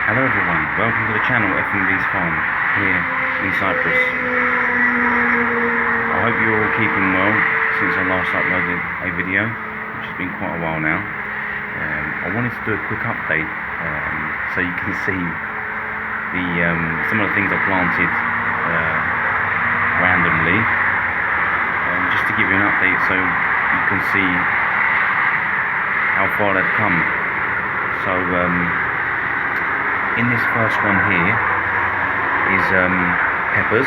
Hello everyone, welcome to the channel FMV's Farm here in Cyprus. I hope you're all keeping well since I last uploaded a video, which has been quite a while now. I wanted to do a quick update so you can see some of the things I planted randomly, just to give you an update so you can see how far they've come. So in this first one here is peppers.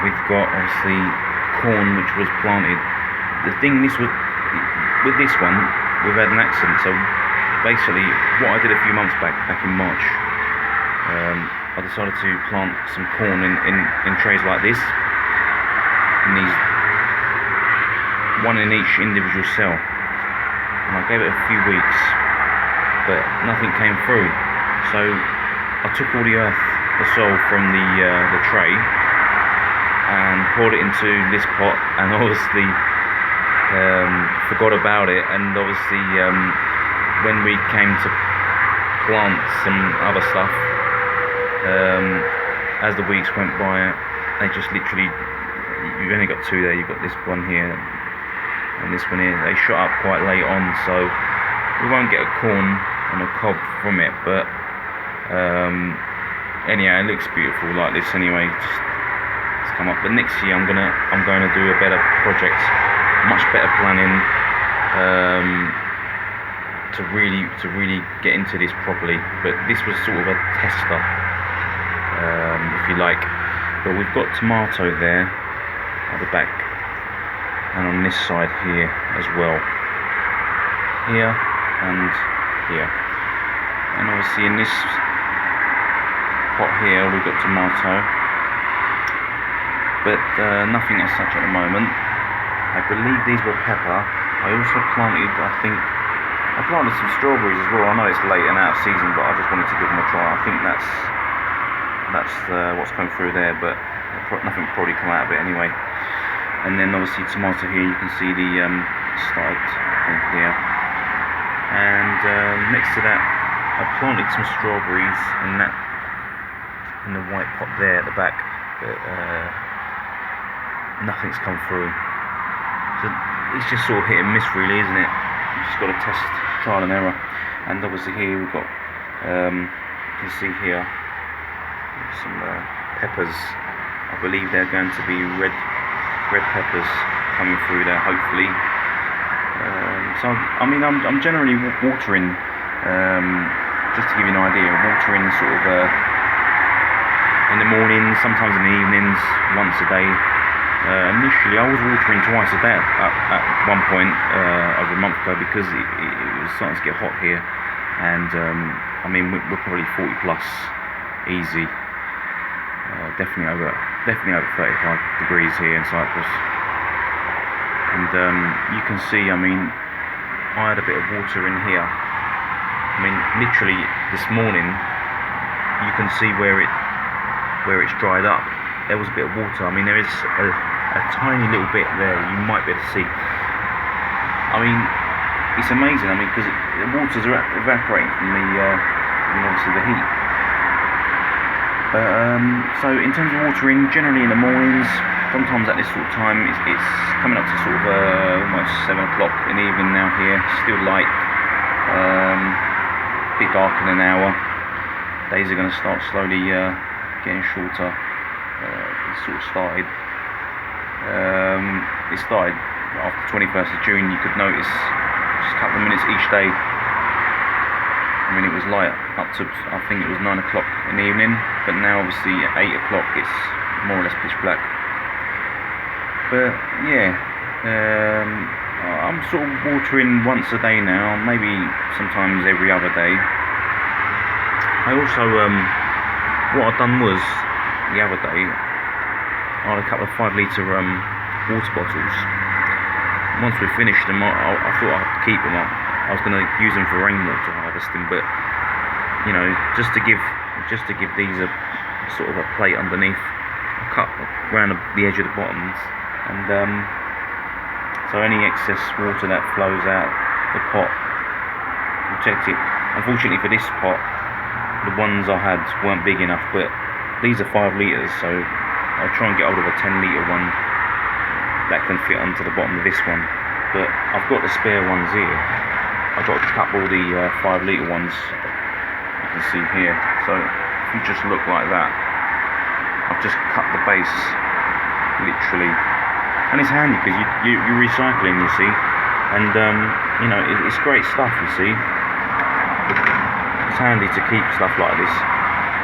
We've got obviously corn, which was planted. The thing with this one, we've had an accident. So basically what I did a few months back in March, I decided to plant some corn in trays like this, in these, one in each individual cell, and I gave it a few weeks, but nothing came through. So I took all the soil from the tray and poured it into this pot, and obviously forgot about it. And obviously when we came to plant some other stuff, as the weeks went by, they just literally, you've only got two there. You've got this one here and this one here. They shot up quite late on, so we won't get a corn on a cob from it, but anyhow, it looks beautiful like this anyway. It's come up. But next year I'm going to do a better project, much better planning, to really get into this properly. But this was sort of a tester, if you like. But we've got tomato there at the back, and on this side here as well, here and here. And obviously in this pot here we've got tomato, but nothing as such at the moment. I believe these were pepper. I also planted, I planted some strawberries as well. I know it's late and out of season, but I just wanted to give them a try. I think that's what's come through there, but nothing will probably come out of it anyway. And then obviously tomato here, you can see the started thing here. And next to that, I planted some strawberries in the white pot there at the back, but nothing's come through. So it's just sort of hit and miss, really, isn't it? You just got to test, trial and error. And obviously here we've got, you can see here some peppers. I believe they're going to be red peppers coming through there, hopefully. So I mean, I'm generally watering, just to give you an idea, watering sort of in the mornings, sometimes in the evenings, once a day. Initially I was watering twice a day at one point, over a month ago, because it was starting to get hot here, and I mean we're probably 40 plus easy, definitely over 35 degrees here in Cyprus. And you can see, I mean, I had a bit of water in here. I mean, literally this morning, you can see where it's dried up. There was a bit of water. I mean, there is a tiny little bit there. You might be able to see. I mean, it's amazing. I mean, because the water's evaporating from obviously the heat. So in terms of watering, generally in the mornings, sometimes at this sort of time, it's coming up to sort of almost 7 o'clock in the evening now here. Still light, be dark in an hour. Days are going to start slowly getting shorter. It sort of started. It started after 21st of June. You could notice just a couple of minutes each day. I mean, it was light up to, I think it was 9 o'clock in the evening, but now obviously at 8 o'clock it's more or less pitch black. But yeah, I'm sort of watering once a day now, maybe sometimes every other day. I also, what I've done was, the other day, I had a couple of 5 litre water bottles. Once we finished them, I thought I'd keep them. I was going to use them for rainwater harvesting, but you know, just to give these a sort of a plate underneath, I cut around the edge of the bottoms, and so any excess water that flows out the pot, protect it. Unfortunately for this pot, the ones I had weren't big enough, but these are 5 litres, so I'll try and get hold of a 10-litre one that can fit onto the bottom of this one. But I've got the spare ones here. I've got a couple of the 5-litre ones you can see here. So if you just look like that, I've just cut the base literally, and it's handy because you're recycling, you see, and you know, it's great stuff, you see. It's handy to keep stuff like this.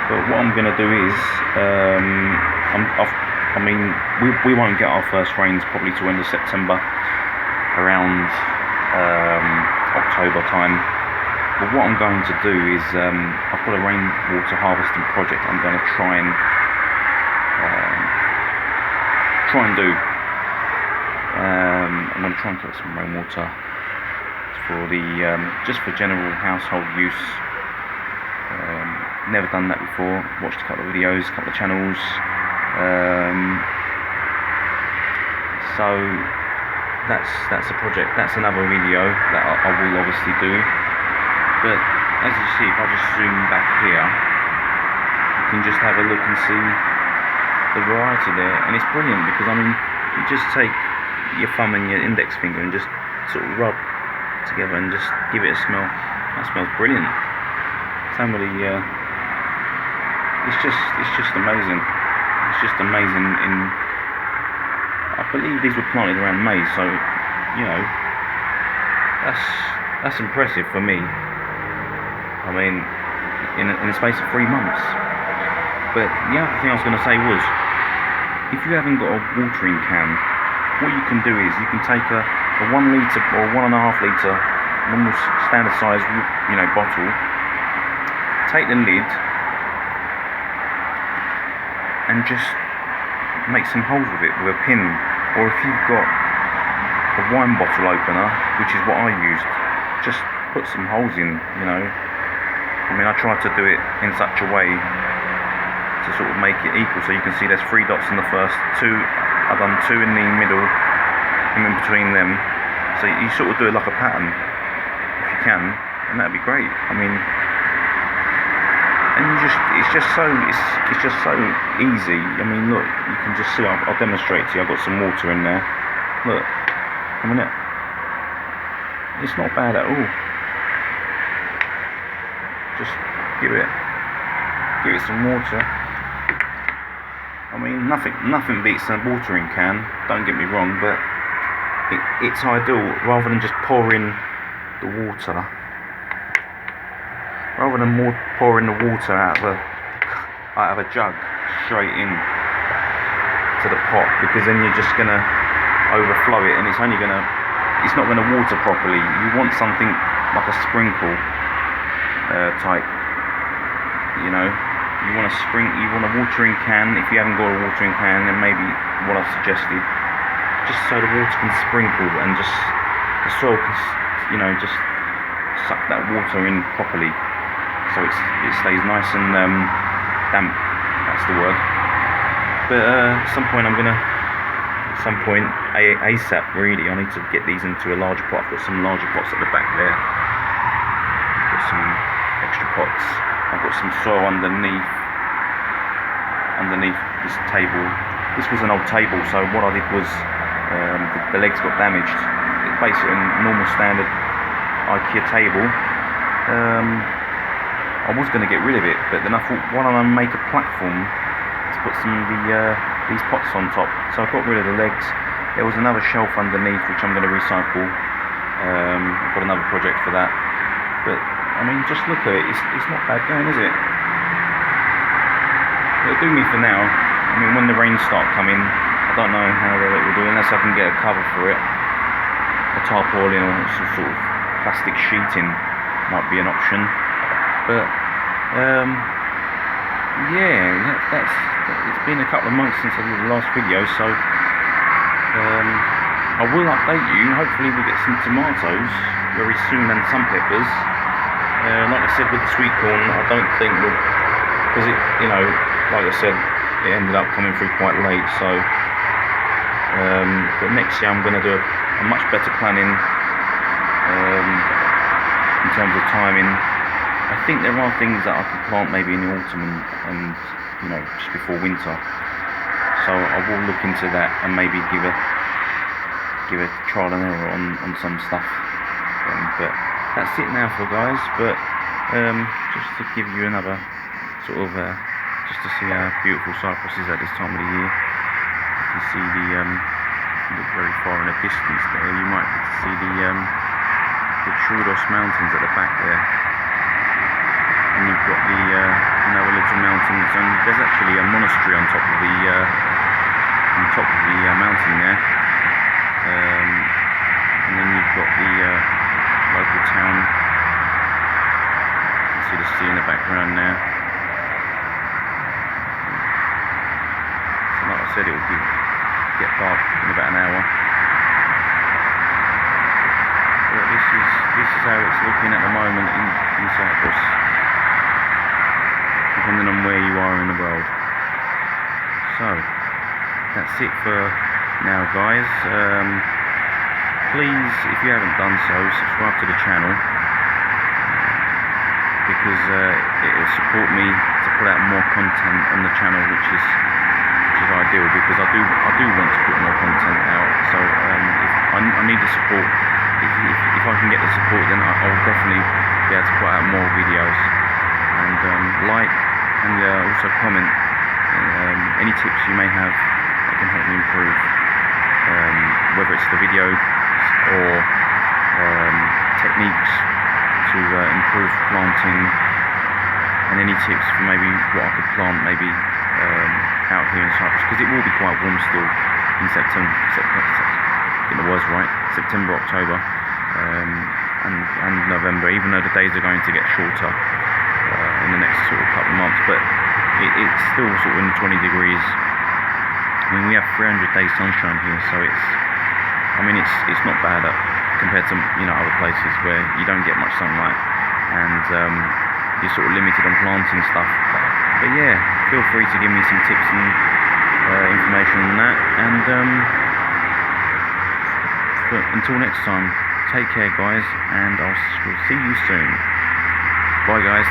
But what I'm going to do is, I mean, we won't get our first rains probably till end of September, around October time. But what I'm going to do is, I've got a rainwater harvesting project I'm going to try and do. I'm going to try and collect some rainwater for the just for general household use. Never done that before. Watched a couple of videos, a couple of channels. So that's a project. That's another video that I will obviously do. But as you see, if I just zoom back here, you can just have a look and see the variety there, and it's brilliant because, I mean, you just take your thumb and your index finger and just sort of rub together and just give it a smell. That smells brilliant. Somebody, it's just amazing. It's just amazing. I believe these were planted around May, so you know, that's impressive for me. I mean, in the space of 3 months. But the other thing I was going to say was, if you haven't got a watering can, what you can do is you can take a 1 litre or 1.5 litre, normal standard size, you know, bottle. Take the lid and just make some holes with it with a pin. Or if you've got a wine bottle opener, which is what I used, just put some holes in. You know, I mean, I tried to do it in such a way to sort of make it equal, so you can see there's 3 dots in the first, 2, I've done 2 in the middle, and in between them, so you sort of do it like a pattern, if you can, and that'd be great. I mean, and it's just so easy. I mean, look, you can just see, I'll demonstrate to you, I've got some water in there, look, I mean, it's not bad at all. Just give it some water. I mean, nothing beats a watering can, don't get me wrong, but it's ideal, rather than just pouring the water, pouring the water out of a jug straight in to the pot, because then you're just gonna overflow it, and it's not gonna water properly. You want something like a sprinkle type, you know. You want a watering can. If you haven't got a watering can, then maybe what I've suggested, just so the water can sprinkle and just the soil can, you know, just suck that water in properly, so it stays nice and damp. That's the word. But at some point, ASAP really, I need to get these into a larger pot. I've got some larger pots at the back there. I've got some extra pots. I've got some soil underneath this table. This was an old table, so what I did was the legs got damaged. It's basically a normal standard IKEA table. I was going to get rid of it, but then I thought, why don't I make a platform to put some of these pots on top? So I got rid of the legs. There was another shelf underneath which I'm going to recycle. I've got another project for that. But I mean, just look at it. It's not bad going, is it? It'll do me for now. I mean, when the rains start coming, I don't know how well it will do, unless I can get a cover for it. A tarpaulin or some sort of plastic sheeting might be an option. But yeah, it's been a couple of months since I did the last video, so I will update you. Hopefully we'll get some tomatoes very soon, and some peppers. Like I said, with the sweet corn, I don't think because it, you know, like I said, it ended up coming through quite late. So, but next year I'm going to do a much better planning in terms of timing. I think there are things that I could plant maybe in the autumn and you know, just before winter. So I will look into that and maybe give a trial and error on some stuff. But that's it now for guys. But just to give you another sort of just to see how beautiful Cyprus is at this time of the year. You can see the look very far in the distance there. You might be able to see the Troodos Mountains at the back there. And you've got the another little mountain. There's actually a monastery on top of the mountain there. And then you've got the local town. You can see the sea in the background now. So like I said, it will get dark in about an hour. But this is how it's looking at the moment in Cyprus, depending on where you are in the world. So that's it for now, guys. Please, if you haven't done so, subscribe to the channel, because it will support me to put out more content on the channel, which is ideal, because I do want to put more content out. So if I need the support. If I can get the support, then I'll definitely be able to put out more videos. And like and also comment any tips you may have that can help me improve, whether it's the video or techniques to improve planting, and any tips for maybe what I could plant maybe out here in Cyprus, because it will be quite warm still in September, get the words right, September, October, and November, even though the days are going to get shorter in the next sort of couple of months, but it's still sort of in the 20 degrees. I mean, we have 300 days sunshine here, so it's not bad compared to, you know, other places where you don't get much sunlight and you're sort of limited on planting stuff. But yeah, feel free to give me some tips and information on that. And but until next time, take care, guys, and I will see you soon. Bye, guys.